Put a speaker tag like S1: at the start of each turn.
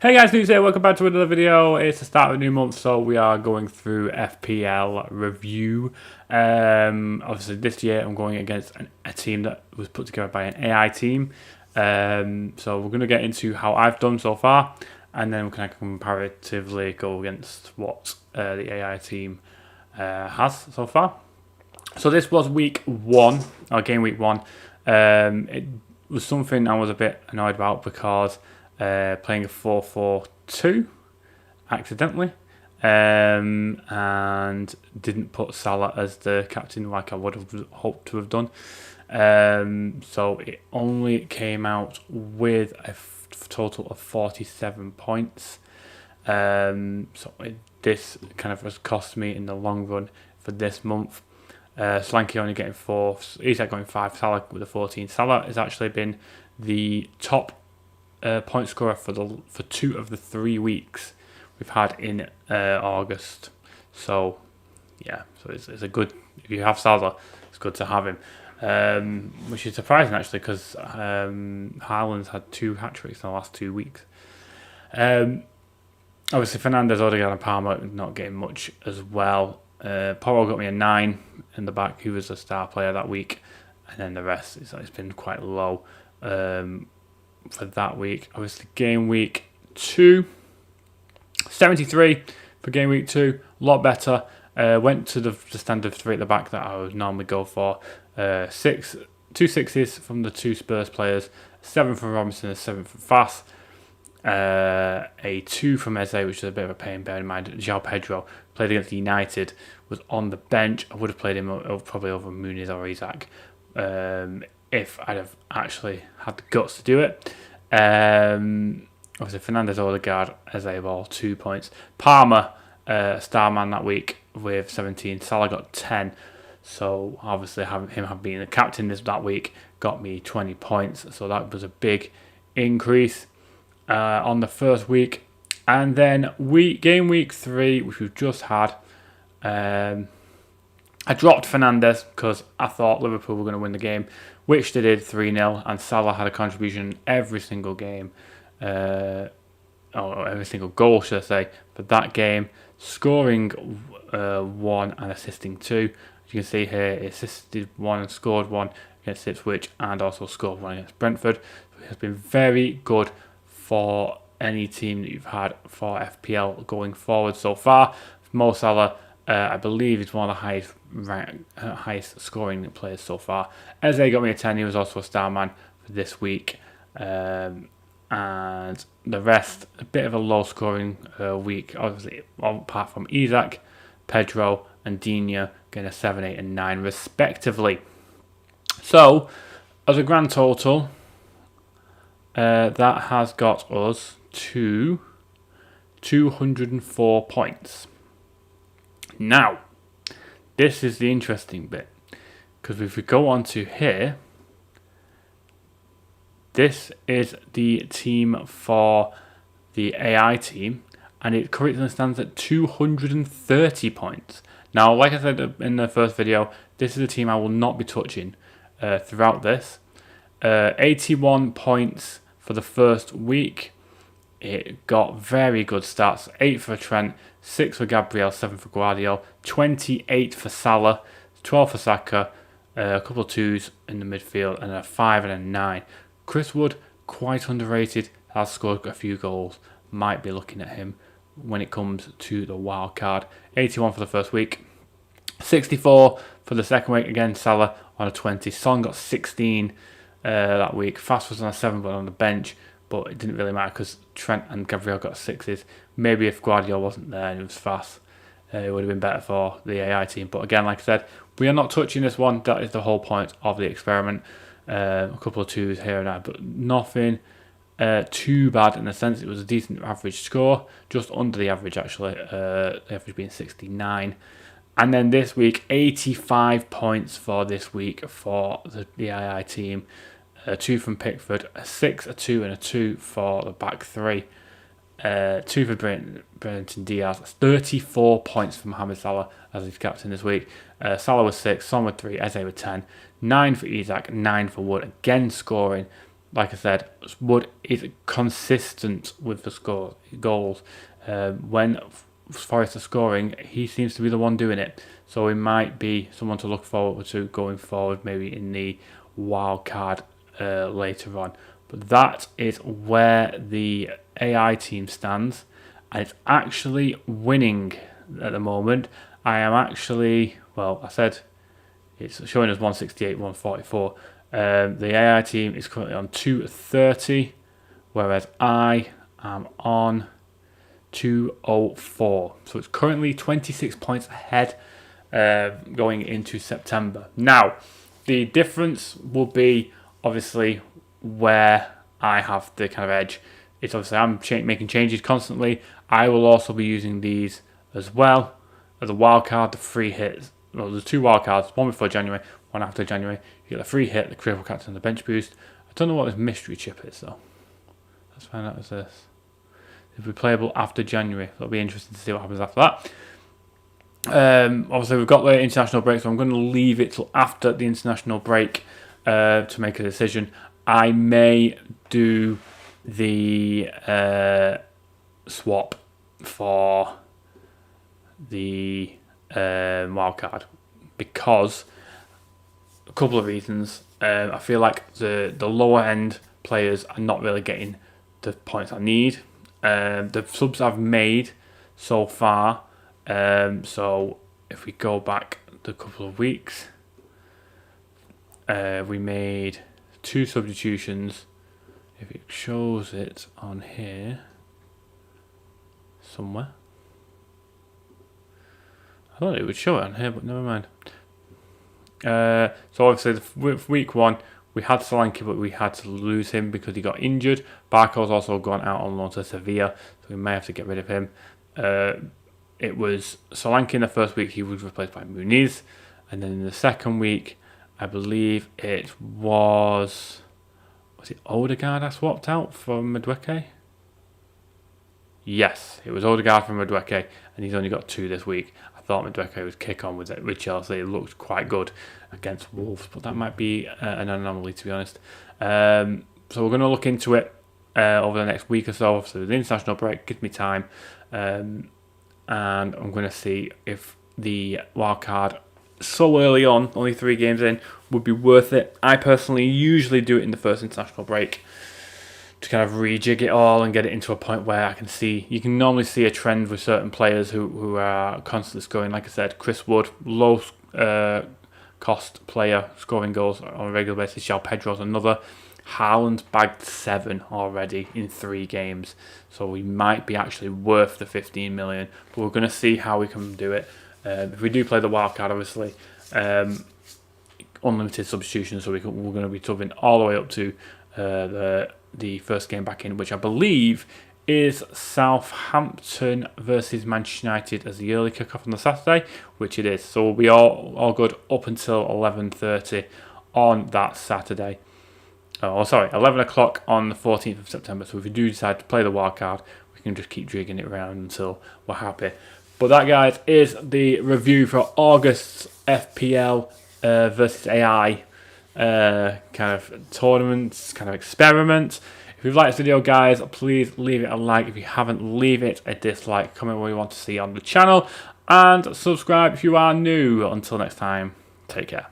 S1: Hey guys, News here, welcome back to another video. It's the start of a new month, so we are going through FPL review. Obviously this year I'm going against a team that was put together by an AI team. So we're going to get into how I've done so far, and then we can comparatively go against what the AI team has so far. So this was week one, or game week one. It was something I was a bit annoyed about because playing a 4-4-2 accidentally, and didn't put Salah as the captain like I would have hoped to have done. So it only came out with a total of 47 points. This kind of has cost me in the long run for this month. Slanky only getting 4, Isak going 5, Salah with a 14. Salah has actually been the top point scorer for 2 of the 3 weeks we've had in August. So yeah, so it's a good, if you have Salah, it's good to have him, which is surprising actually because Haaland's had 2 hat-tricks in the last 2 weeks. Obviously Fernandes, Odegaard and Palmer not getting much as well. Porro got me a 9 in the back, who was the star player that week, and then the rest it's been quite low for that week. Obviously game week 2, 73 for game week 2, a lot better. Went to the standard 3 at the back that I would normally go for. 2 sixes from the 2 Spurs players, 7 from Robinson, a 7 from Fass. A 2 from Eze, which is a bit of a pain, bear in mind. João Pedro played against United, was on the bench. I would have played him probably over Muniz or Isak if I'd have actually had the guts to do it. Obviously Fernandes, Odegaard, Eze all 2 points. Palmer, star man that week with 17. Salah got 10. So obviously him being the captain that week got me 20 points. So that was a big increase on the first week. And then game week 3, which we've just had, I dropped Fernandes because I thought Liverpool were going to win the game, which they did 3-0, and Salah had a contribution every single game, or every single goal, should I say, for that game, scoring 1 and assisting 2. As you can see here, he assisted 1 and scored 1 against Ipswich, and also scored 1 against Brentford. So it has been very good for any team that you've had for FPL going forward so far. Mo Salah, I believe, is one of the highest scoring players so far. Eze got me a 10. He was also a star man for this week. And the rest, a bit of a low scoring week, obviously, apart from Isak, Pedro and Digne getting a 7, 8 and 9 respectively. So, as a grand total, that has got us to 204 points. Now, this is the interesting bit, because if we go on to here, this is the team for the AI team, and it currently stands at 230 points. Now, like I said in the first video, this is a team I will not be touching throughout this. 81 points for the first week. It got very good stats. 8 for Trent, 6 for Gabriel, 7 for Guardiola, 28 for Salah, 12 for Saka, a couple of 2s in the midfield, and a 5 and a 9. Chris Wood, quite underrated, has scored a few goals. Might be looking at him when it comes to the wild card. 81 for the first week, 64 for the second week. Again, Salah on a 20. Son got 16 that week. Fast was on a 7 but on the bench, but it didn't really matter because Trent and Gabriel got 6s. Maybe if Guardiola wasn't there and it was Fast, it would have been better for the AI team. But again, like I said, we are not touching this one. That is the whole point of the experiment. A couple of 2s here and there, but nothing too bad in the sense it was a decent average score, just under the average actually, the average being 69. And then this week, 85 points for this week for the AI team. 2 from Pickford, a 6, a 2 and a 2 for the back 3. 2 for Brenton Diaz. 34 points from Mohamed Salah as his captain this week. Salah with 6, Son with 3, Eze with 10. 9 for Isak, 9 for Wood. Again scoring like I said, Wood is consistent with the goals. When Forest are scoring, he seems to be the one doing it. So he might be someone to look forward to going forward, maybe in the wild card later on. But that is where the AI team stands, and it's actually winning at the moment. I am actually, well, I said it's showing us 168, 144. The AI team is currently on 230, whereas I am on 204. So it's currently 26 points ahead going into September. Now, the difference will be obviously where I have the kind of edge. It's obviously I'm making changes constantly. I will also be using these as well as a wild card, the free hits. Well, there's 2 wild cards, one before January, one after January. You get the free hit, the critical captain, and the bench boost. I don't know what this mystery chip is though. Let's find out what's this. It'll be playable after January. It'll be interesting to see what happens after that. Obviously, we've got the international break, so I'm going to leave it till after the international break to make a decision. I may do the swap for the wildcard because a couple of reasons. I feel like the lower end players are not really getting the points I need. The subs I've made so far. So if we go back a couple of weeks, we made 2 substitutions. If it shows it on here somewhere, I thought it would show it on here, but never mind. So obviously, with week 1, we had Solanke, but we had to lose him because he got injured. Barco's also gone out on loan to Sevilla, so we may have to get rid of him. It was Solanke in the first week, he was replaced by Muniz. And then in the second week, I believe it was it Odegaard I swapped out for Madueke? Yes, it was Odegaard from Madueke, and he's only got 2 this week. I thought Madueke would kick on with Chelsea. It looked quite good against Wolves, but that might be an anomaly, to be honest. So we're going to look into it over the next week or so. So the international break gives me time, and I'm going to see if the wildcard so early on, only 3 games in, would be worth it. I personally usually do it in the first international break to kind of rejig it all and get it into a point where I can see, you can normally see a trend with certain players who are constantly scoring. Like I said, Chris Wood, low cost player, scoring goals on a regular basis. João Pedro's another. Haaland's bagged 7 already in 3 games, so we might be actually worth the 15 million, but we're going to see how we can do it. If we do play the wildcard, obviously, unlimited substitutions, so we're going to be subbing all the way up to the first game back in, which I believe is Southampton versus Manchester United as the early kickoff on the Saturday, which it is. So we'll be all good up until 11:30 on that Saturday. 11 o'clock on the 14th of September. So if we do decide to play the wildcard, we can just keep jigging it around until we're happy. But that, guys, is the review for August's FPL versus AI kind of tournaments, kind of experiment. If you've liked this video, guys, please leave it a like. If you haven't, leave it a dislike. Comment what you want to see on the channel. And subscribe if you are new. Until next time, take care.